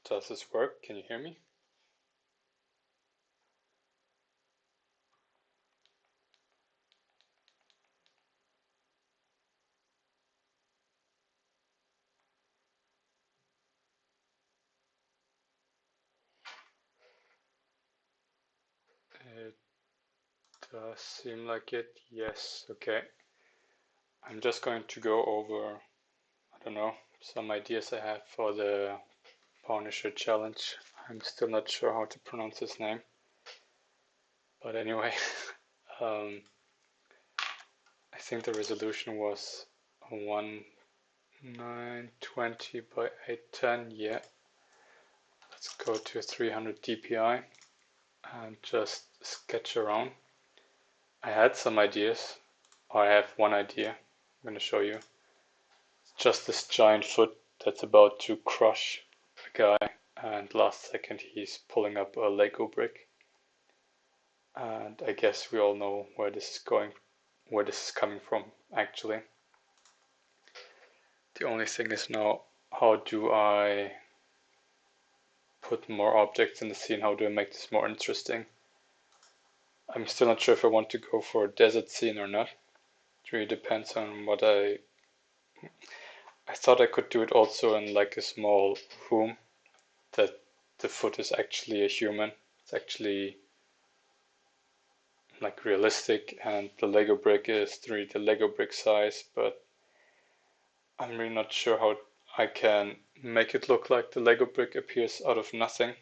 Does this work? Can you hear me? It does seem like it. Yes, okay. I'm just going to go over, I don't know, some ideas I have for the Pwnisher challenge. I'm still not sure how to pronounce his name. But anyway, I think the resolution was 1920 by 810. Yeah. Let's go to 300 dpi and just sketch around. I had some ideas, or I have one idea I'm going to show you. It's just this giant foot that's about to crush a guy, and last second he's pulling up a Lego brick. And I guess we all know where this is going, where this is coming from actually. The only thing is now, how do I put more objects in the scene? How do I make this more interesting? I'm still not sure if I want to go for a desert scene or not. It really depends on what I thought I could do it also in like a small room, that the foot is actually a human. It's actually like realistic, and the Lego brick is the Lego brick size, but I'm really not sure how I can make it look like the Lego brick appears out of nothing,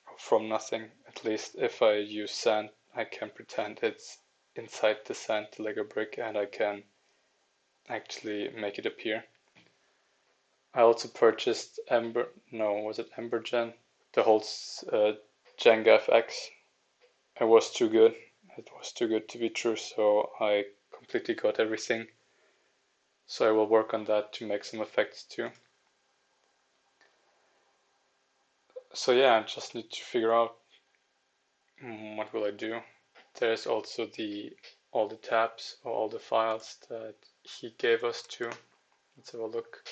or from nothing. At least if I use sand, I can pretend it's inside the sand, the Lego brick, and I can actually make it appear. I also purchased Embergen? The whole Jenga FX. It was too good. It was too good to be true, so I completely got everything. So I will work on that to make some effects too. So yeah, I just need to figure out what will I do. There's also all the tabs or all the files that he gave us too. Let's have a look.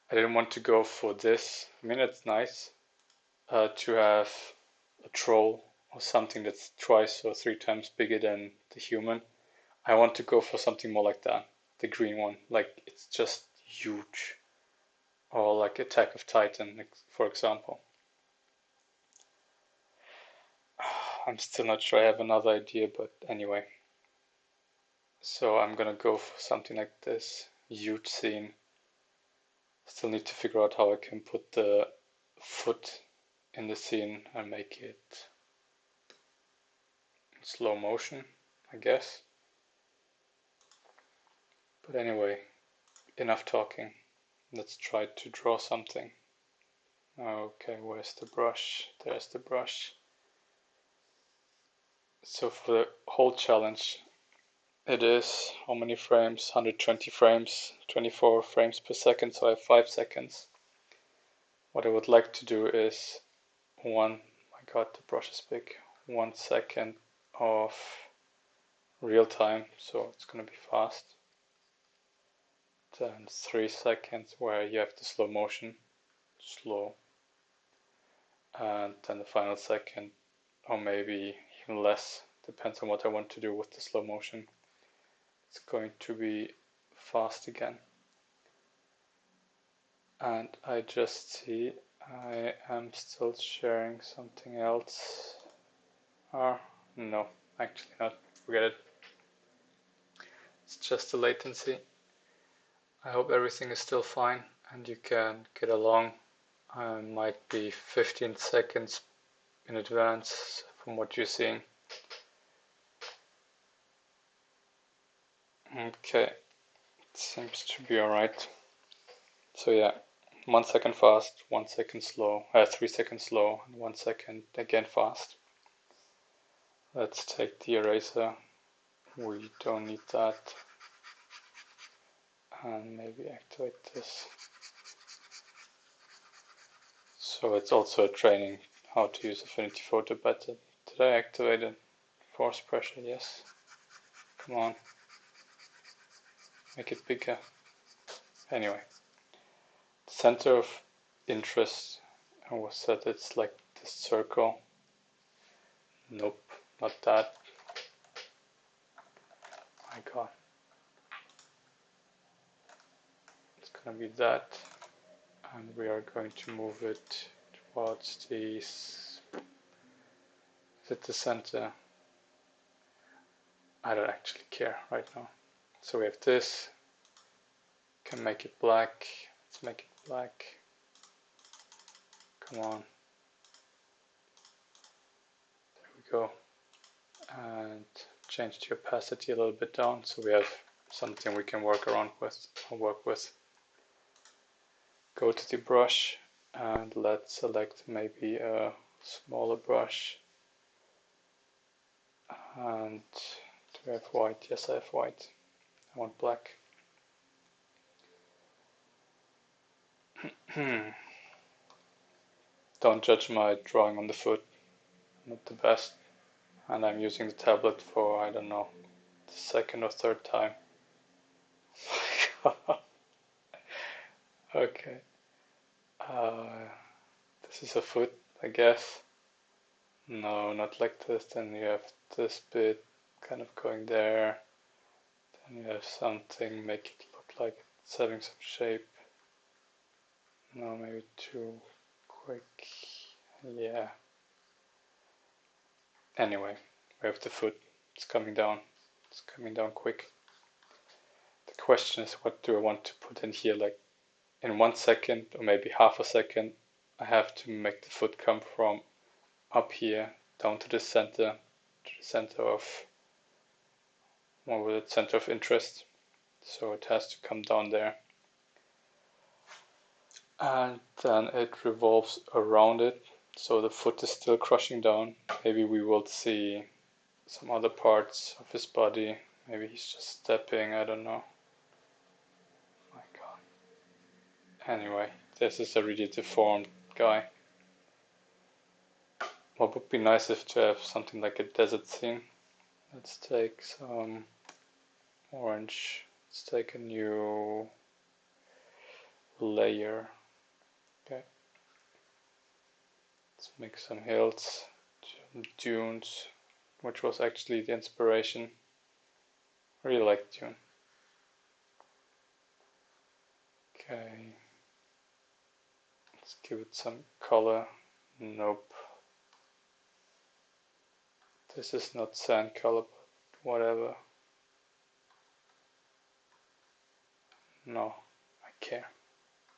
I didn't want to go for this. I mean, it's nice to have a troll or something that's twice or three times bigger than the human. I want to go for something more like that, the green one, like it's just huge, or like Attack of Titan, for example. I'm still not sure I have another idea, but anyway. So I'm gonna go for something like this, huge scene. Still need to figure out how I can put the foot in the scene and make it slow motion, I guess. But anyway, enough talking. Let's try to draw something. Okay, where's the brush? There's the brush. So for the whole challenge, it is how many frames? 120 frames, 24 frames per second, so I have 5 seconds. What I would like to do is my god, the brush is big, 1 second of real time, so it's gonna be fast. Then 3 seconds where you have the slow motion, slow. And then the final second, or maybe even less, depends on what I want to do with the slow motion. It's going to be fast again. And I just see I am still sharing something else. No, actually not. Forget it. It's just a latency. I hope everything is still fine and you can get along. I might be 15 seconds in advance from what you're seeing. Okay, it seems to be alright. So yeah, 1 second fast, 1 second slow, 3 seconds slow, and 1 second again fast. Let's take the eraser. We don't need that. And maybe activate this. So it's also a training how to use Affinity Photo better. Did I activate it? Force pressure, yes. Come on. Make it bigger. Anyway. The center of interest And we'll set it's like this circle. Nope, not that. My god. It's gonna be that. And we are going to move it towards these. Is it the center? I don't actually care right now. So we have this. Can make it black. Let's make it black. Come on. There we go. And change the opacity a little bit down so we have something we can work around with or work with. Go to the brush and let's select maybe a smaller brush. And do I have white? Yes, I have white. I want black. Don't judge my drawing on the foot. Not the best. And I'm using the tablet for, I don't know, the second or third time. Okay. This is a foot, I guess. No, not like this. Then you have this bit kind of going there. Then you have something, make it look like it's having some shape. No, maybe too quick. Yeah. Anyway, we have the foot. It's coming down. It's coming down quick. The question is, what do I want to put in here? Like in 1 second or maybe half a second, I have to make the foot come from up here down to the center of, what was it, center of interest. So it has to come down there. And then it revolves around it. So the foot is still crushing down. Maybe we will see some other parts of his body. Maybe he's just stepping, I don't know. My god. Anyway, this is a really deformed guy. What would be nice if to have something like a desert scene. Let's take some orange. Let's take a new layer. Okay. Let's make some hills, dunes, which was actually the inspiration. I really like Dune. Okay. Let's give it some color. Nope. This is not sand color, but whatever. No, I care.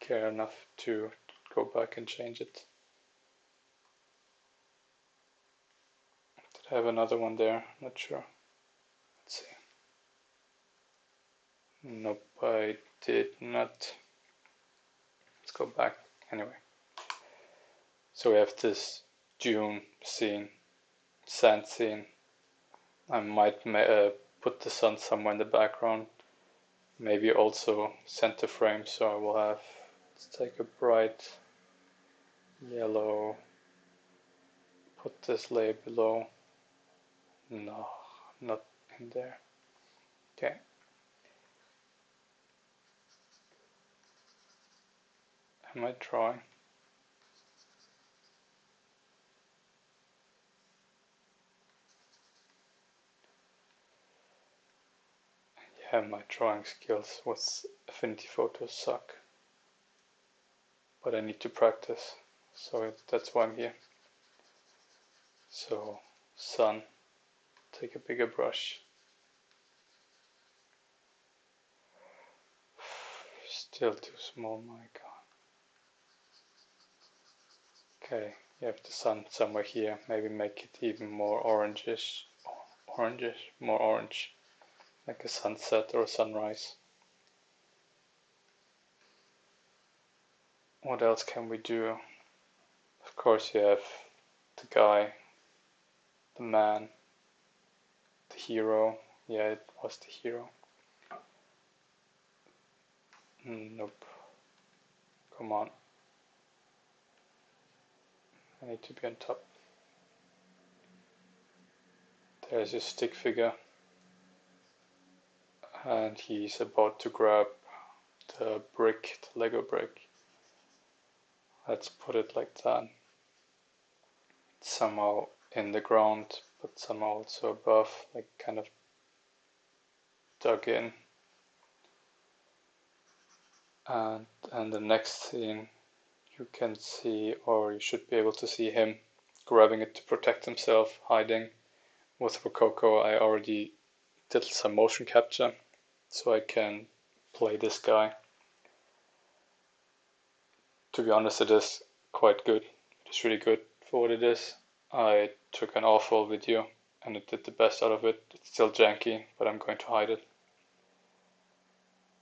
Care enough to go back and change it. Did I have another one there? Not sure. Let's see. Nope, I did not. Let's go back anyway. So we have this dune scene, sand scene. I might put the sun somewhere in the background. Maybe also center frame, so I will have, let's take a bright yellow, put this layer below. No, not in there. Okay. Am I drawing? Yeah, my drawing skills with Affinity Photos suck. But I need to practice, so that's why I'm here. So, sun, take a bigger brush. Still too small, my god. Okay, you have the sun somewhere here. Maybe make it even more orangish, more orange, like a sunset or a sunrise. What else can we do? Of course you have the guy, the man, the hero. Yeah, it was the hero. Nope. Come on. I need to be on top. There's his stick figure. And he's about to grab the brick, the Lego brick. Let's put it like that. Somehow in the ground, but somehow also above, like kind of dug in. And the next scene, you can see, or you should be able to see him grabbing it to protect himself, hiding. With Rococo, I already did some motion capture, so I can play this guy. To be honest, it is quite good. It's really good for what it is. I took an awful video and it did the best out of it. It's still janky, but I'm going to hide it.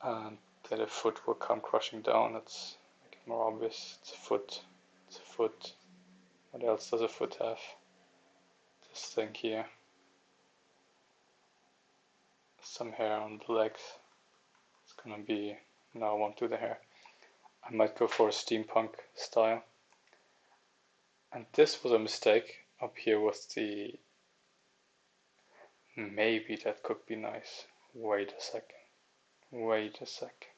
And then the foot will come crushing down. Let's make it more obvious. It's a foot. It's a foot. What else does a foot have? This thing here. Some hair on the legs. It's gonna be... No, I won't do the hair. I might go for a steampunk style. And this was a mistake. Up here was the... Maybe that could be nice. Wait a second. Wait a second.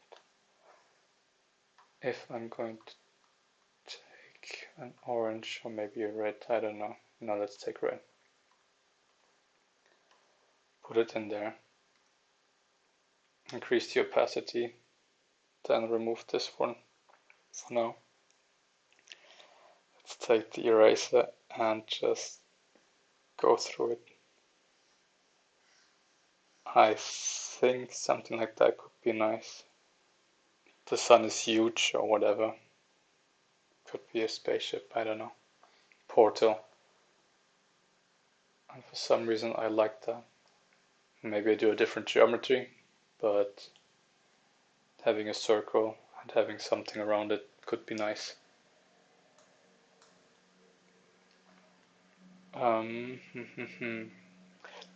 If I'm going to take an orange or maybe a red, I don't know. No, let's take red. Put it in there. Increase the opacity. Then remove this one for now. Let's take the eraser and just go through it. I think something like that could be nice. The sun is huge or whatever. Could be a spaceship, I don't know. Portal. And for some reason I like that. Maybe I do a different geometry, but having a circle and having something around it could be nice.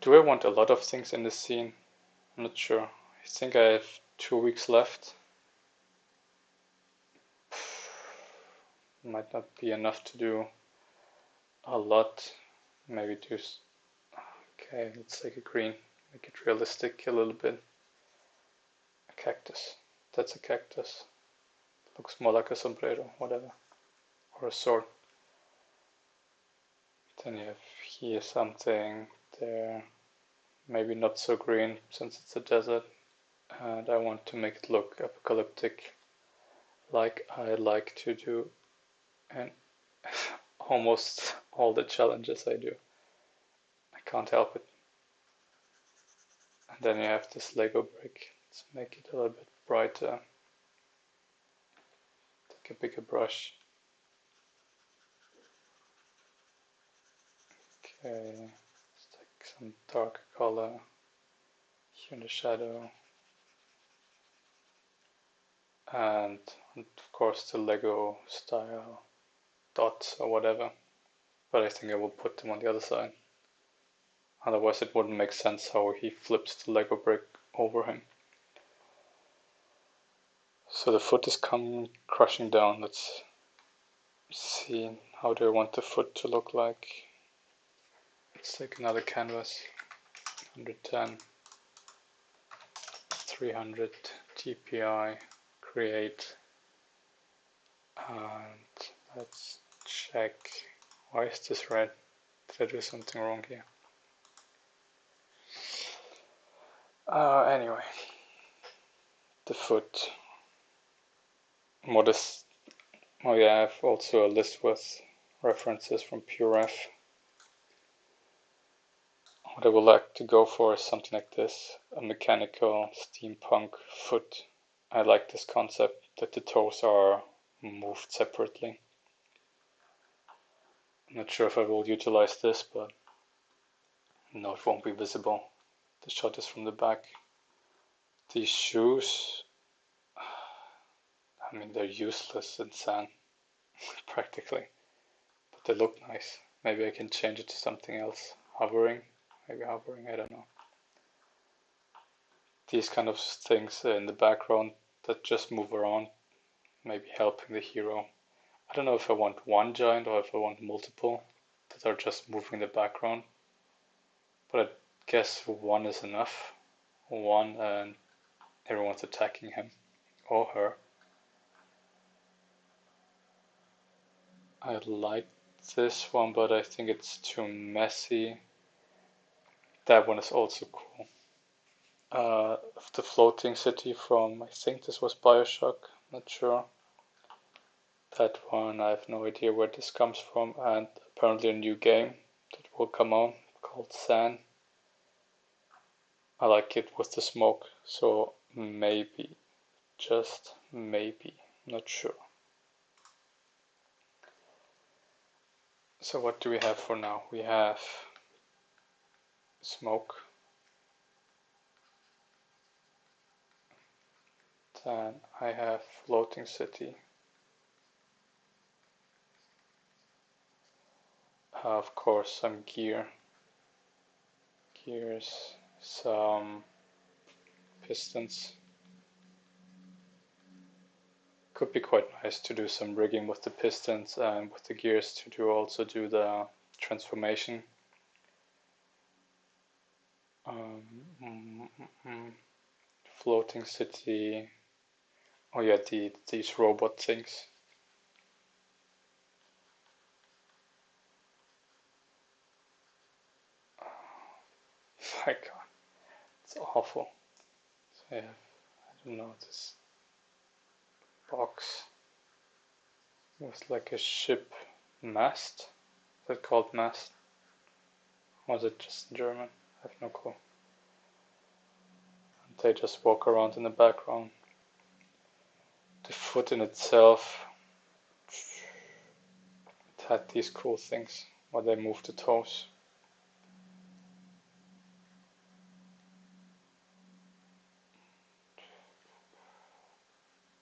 Do I want a lot of things in this scene? I'm not sure. I think I have 2 weeks left. Might not be enough to do a lot. Maybe do... Okay, let's take a green. Make it realistic a little bit. A cactus. That's a cactus. Looks more like a sombrero, whatever. Or a sword. Then you have here something, there. Maybe not so green since it's a desert. And I want to make it look apocalyptic, like I like to do in almost all the challenges I do. I can't help it. And then you have this Lego brick. Let's make it a little bit brighter. Take a bigger brush. Okay, let's take some darker color here in the shadow. And of course the Lego style dots or whatever. But I think I will put them on the other side. Otherwise it wouldn't make sense how he flips the Lego brick over him. So the foot is coming crushing down. Let's see, how do I want the foot to look like? Let's take another canvas. 110, 300 DPI, create, and let's check. Why is this red? Did I do something wrong here? Anyway, the foot. What is... Oh yeah, I have also a list with references from PureRef. What I would like to go for is something like this, a mechanical steampunk foot. I like this concept that the toes are moved separately. I'm not sure if I will utilize this, but no, it won't be visible. The shot is from the back. These shoes, I mean, they're useless in sand, practically, but they look nice. Maybe I can change it to something else. Hovering, maybe hovering, I don't know. These kind of things in the background that just move around, maybe helping the hero. I don't know if I want one giant or if I want multiple that are just moving the background, but I guess one is enough. One and everyone's attacking him or her. I like this one, but I think it's too messy. That one is also cool. The floating city from, I think this was Bioshock, not sure. That one, I have no idea where this comes from, and apparently a new game that will come on called San. I like it with the smoke, so maybe, just maybe, not sure. So what do we have for now? We have smoke. Then I have floating city. Of course, some gears, some pistons. Could be quite nice to do some rigging with the pistons and with the gears to also do the transformation. Floating city. Oh yeah, these robot things. My god, it's awful. So I have, I don't know, this box. It was like a ship mast. Is that called mast? Or was it just German? I have no clue. And they just walk around in the background. The foot in itself, it had these cool things where they move the toes.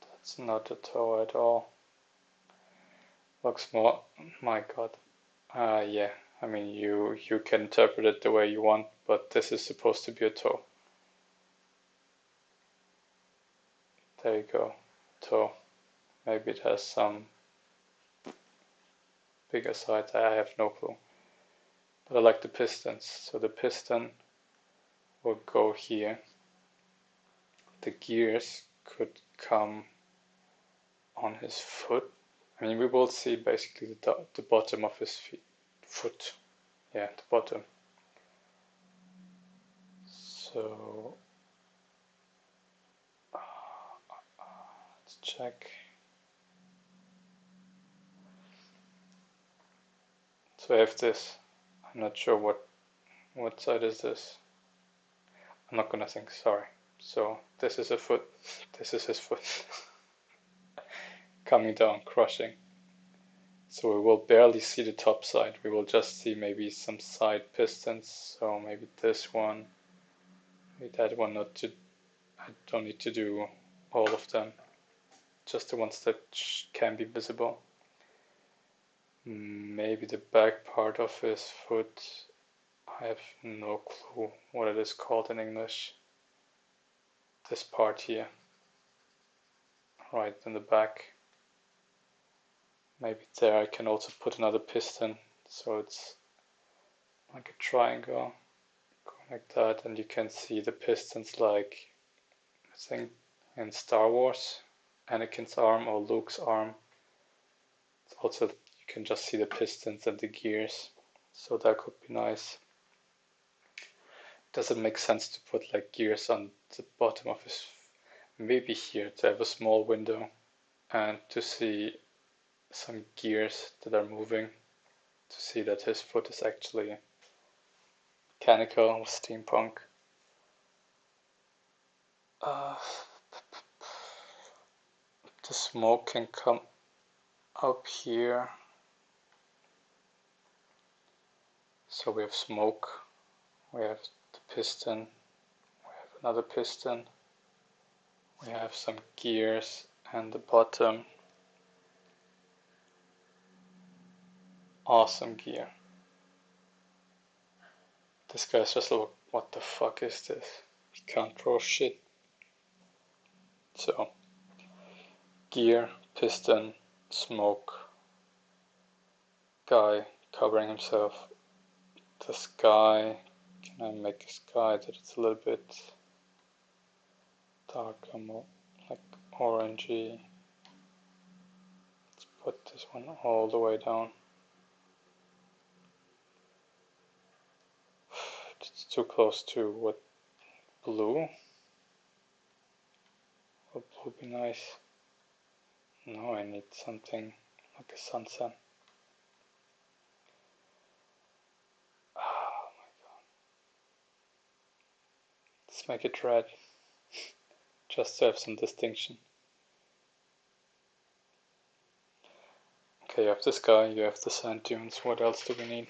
That's not a toe at all. Looks more, my god. Yeah, I mean you can interpret it the way you want, but this is supposed to be a toe. There you go, toe. Maybe it has some bigger side, I have no clue. But I like the pistons, so the piston will go here. The gears could come on his foot. I mean, we will see basically the bottom of his foot. Yeah, the bottom. So let's check. So I have this. I'm not sure what side is this. I'm not gonna think, sorry. So this is a foot. This is his foot. Coming down, crushing. So we will barely see the top side. We will just see maybe some side pistons. So maybe this one, maybe that one. I don't need to do all of them. Just the ones that can be visible. Maybe the back part of his foot. I have no clue what it is called in English. This part here, right in the back. Maybe there I can also put another piston, so it's like a triangle, going like that, and you can see the pistons like, I think in Star Wars, Anakin's arm or Luke's arm. It's also, you can just see the pistons and the gears, so that could be nice. Does it make sense to put like gears on the bottom of his, maybe here to have a small window and to see some gears that are moving, to see that his foot is actually mechanical, steampunk. The smoke can come up here. So we have smoke, we have the piston, we have another piston, we have some gears and the bottom. Awesome gear. This guy's just like, what the fuck is this? He can't draw shit. So, gear, piston, smoke, guy covering himself. The sky, can I make a sky that it's a little bit darker, more like orangey? Let's put this this one all the way down. It's too close to what blue. Would blue be nice? No, I need something like a sunset. Oh my god. Let's make it red. Just to have some distinction. Okay, you have the sky, you have the sand dunes. What else do we need?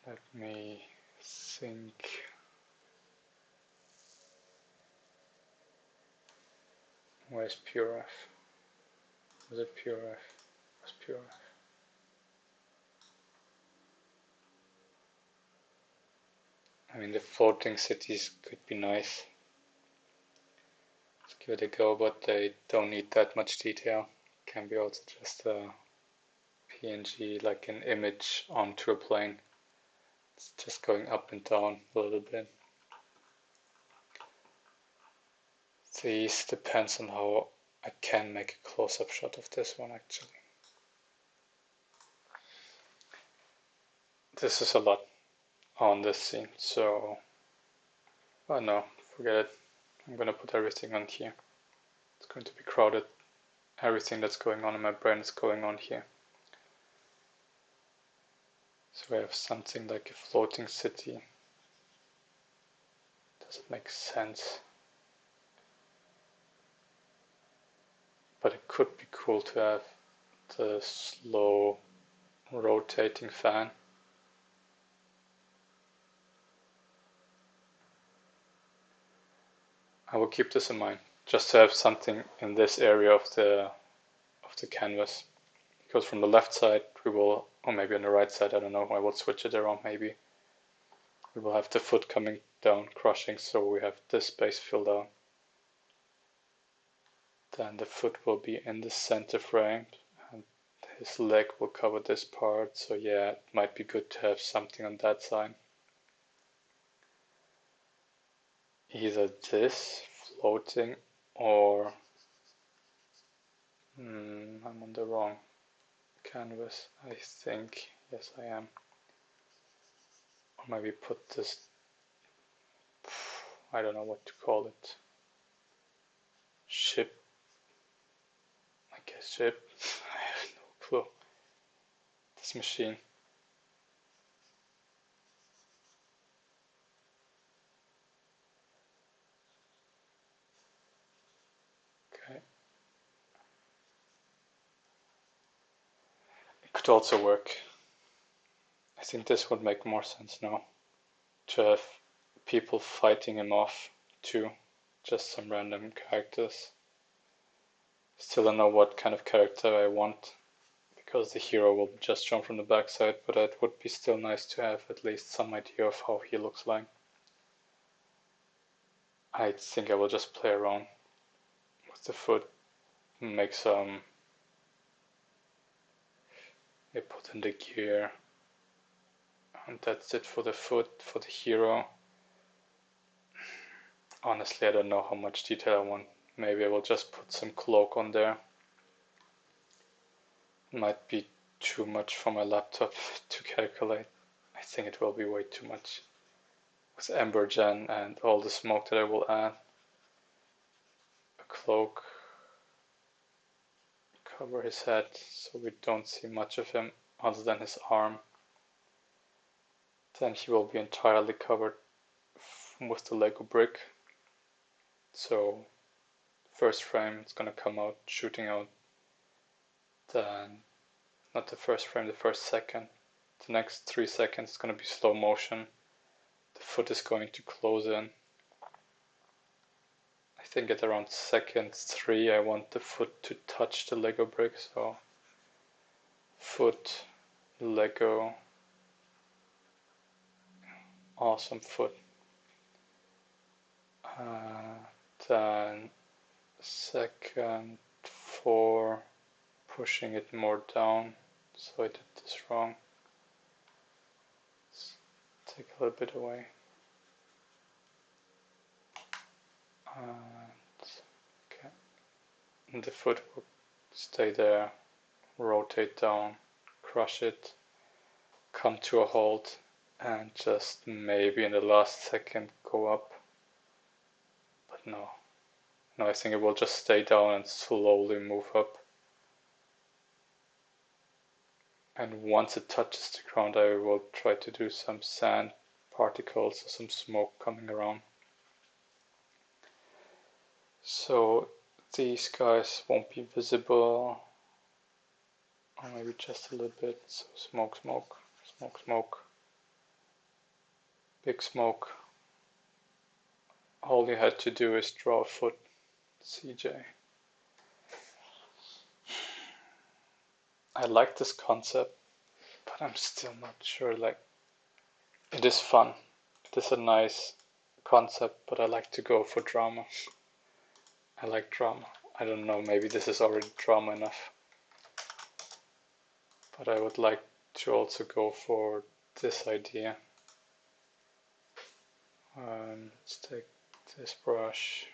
Let me think. Where's pure F? Was it pure F? Where's pure F? I mean, the floating cities could be nice. Let's give it a go, but they don't need that much detail. Can be also just a PNG, like an image onto a plane. It's just going up and down a little bit. These depends on how I can make a close-up shot of this one actually. This is a lot on this scene, so oh no, forget it. I'm gonna put everything on here. It's going to be crowded. Everything that's going on in my brain is going on here. So I have something like a floating city. Does it make sense? But it could be cool to have the slow rotating fan. I will keep this in mind, just to have something in this area of the canvas. Because from the left side we will, or maybe on the right side, I don't know, I will switch it around maybe. We will have the foot coming down, crushing, so we have this space filled out. Then the foot will be in the center frame, and his leg will cover this part, so yeah, it might be good to have something on that side. Either this, floating, or I'm on the wrong canvas, I think. Yes, I am. Or maybe put this, I don't know what to call it. Ship. I guess ship. I have no clue. This machine. Okay. It could also work. I think this would make more sense now. To have people fighting him off too. Just some random characters. Still don't know what kind of character I want, because the hero will just jump from the backside, but it would be still nice to have at least some idea of how he looks like. I think I will just play around with the foot, make some, put in the gear, and that's it for the foot, for the hero. Honestly, I don't know how much detail I want. Maybe I will just put some cloak on there. Might be too much for my laptop to calculate. I think it will be way too much. With Ember Gen and all the smoke that I will add. A cloak. Cover his head so we don't see much of him other than his arm. Then he will be entirely covered with the Lego brick. So first frame it's gonna come out shooting out. Then not the first frame, the first second. The next 3 seconds is gonna be slow motion. The foot is going to close in. I think at around second 3 I want the foot to touch the Lego brick, so foot, Lego, awesome foot. Then second 4, pushing it more down, so I did this wrong. Let's take a little bit away. Okay. and the foot will stay there, rotate down, crush it, come to a halt, and just maybe in the last second go up. But no, I think it will just stay down and slowly move up. And once it touches the ground, I will try to do some sand particles or some smoke coming around. So these guys won't be visible, or maybe just a little bit. So smoke, smoke, smoke, smoke, big smoke. All you had to do is draw a foot, CJ. I like this concept, but I'm still not sure. Like, it is fun. It is a nice concept, but I like to go for drama. I like drama. I don't know, maybe this is already drama enough. But I would like to also go for this idea. Let's take this brush.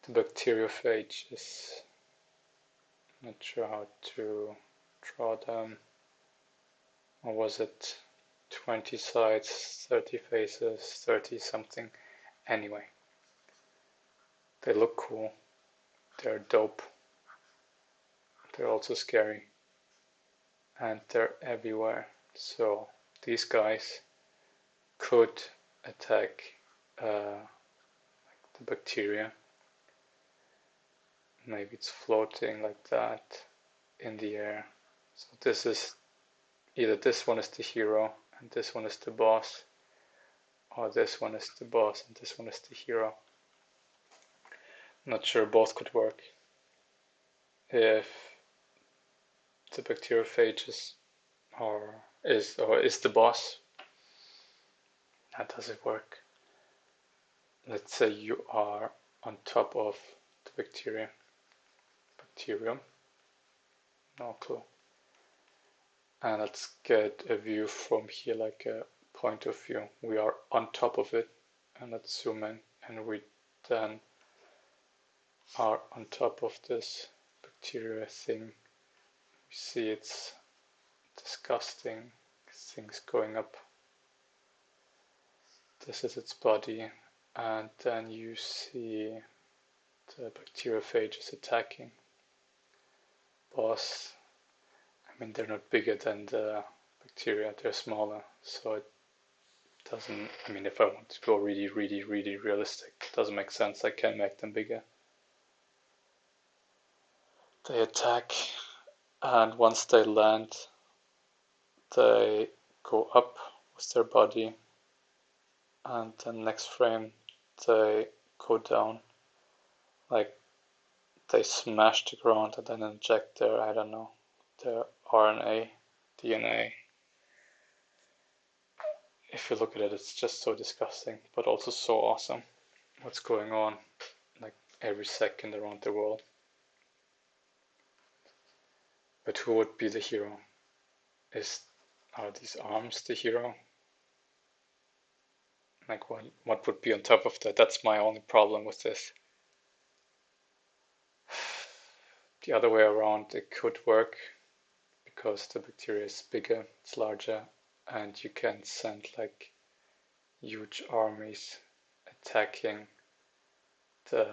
The bacteriophages. Not sure how to draw them. Or was it 20 sides, 30 faces, 30 something? Anyway, they look cool. They're dope. They're also scary. And they're everywhere. So these guys could attack the bacteria. Maybe it's floating like that in the air. So this is either this one is the hero and this one is the boss, or this one is the boss and this one is the hero. Not sure, both could work. If the bacteriophages is the boss, how does it work? Let's say you are on top of the bacterium, no clue. And let's get a view from here, like a point of view. We are on top of it, and let's zoom in, and we then are on top of this bacteria thing. We see it's disgusting things going up. This is its body, and then you see the bacteriophages attacking. Boss, I mean, they're not bigger than the bacteria, they're smaller, so it doesn't, I mean, if I want to go really realistic, it doesn't make sense. I can make them bigger. They attack, and once they land, they go up with their body, and the next frame they go down, like they smash the ground and then inject their, I don't know, their RNA, DNA. If you look at it, it's just so disgusting, but also so awesome. What's going on, like every second around the world. But who would be the hero? Are these arms the hero? Like what would be on top of that? That's my only problem with this. The other way around, it could work because the bacteria is bigger, it's larger, and you can send like huge armies attacking the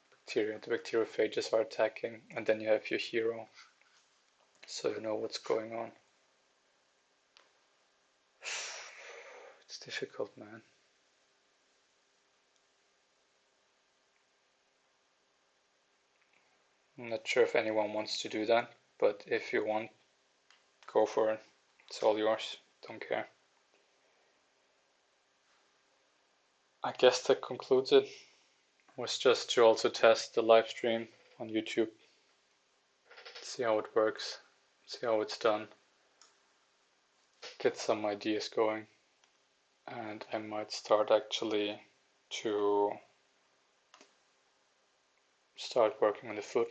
bacteria. The bacteriophages are attacking, and then you have your hero, so you know what's going on. It's difficult, man. I'm not sure if anyone wants to do that, but if you want, go for it. It's all yours. Don't care. I guess that concludes it. It was just to also test the live stream on YouTube. See how it works. See how it's done. Get some ideas going. And I might start actually to start working on the foot.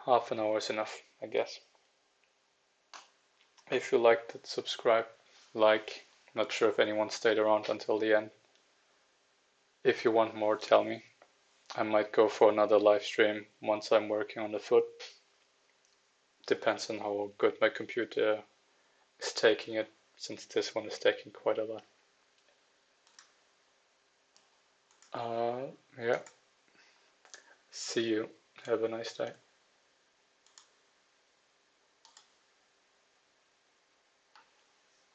Half an hour is enough, I guess. If you liked it, subscribe, like. Not sure if anyone stayed around until the end. If you want more, tell me. I might go for another live stream once I'm working on the foot. Depends on how good my computer is taking it, since this one is taking quite a lot. Yeah. See you. Have a nice day.